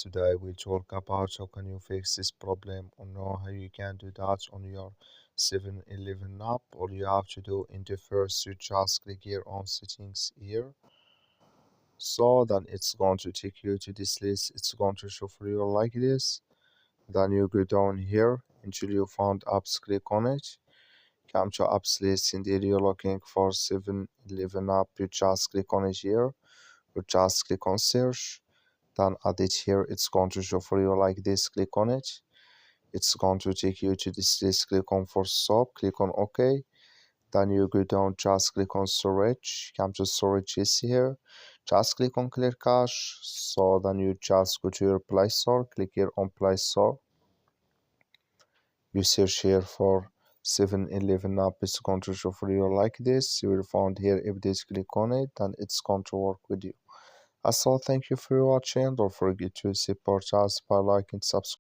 Today we'll talk about how can you fix this problem or know how you can do that on your 7-Eleven app. All you have to do in the first you just click here on settings here. So then it's going to take you to this list. It's going to show for you like this. Then you go down here until you found apps, click on it. Come to apps list and there you're looking for 7-Eleven app. You just click on it here. You just click on search. Then add it here. It's going to show for you like this. Click on it. It's going to take you to this list. Click on for stop. Click on OK. Then you go down, just click on storage. Come to storage is here. Just click on clear cache. So then you just go to your Play Store. Click here on Play Store. You search here for 7-Eleven app. It's going to show for you like this. You will find here if this click on it, then it's going to work with you. Also, thank you for watching. Don't forget to support us by liking, subscribe.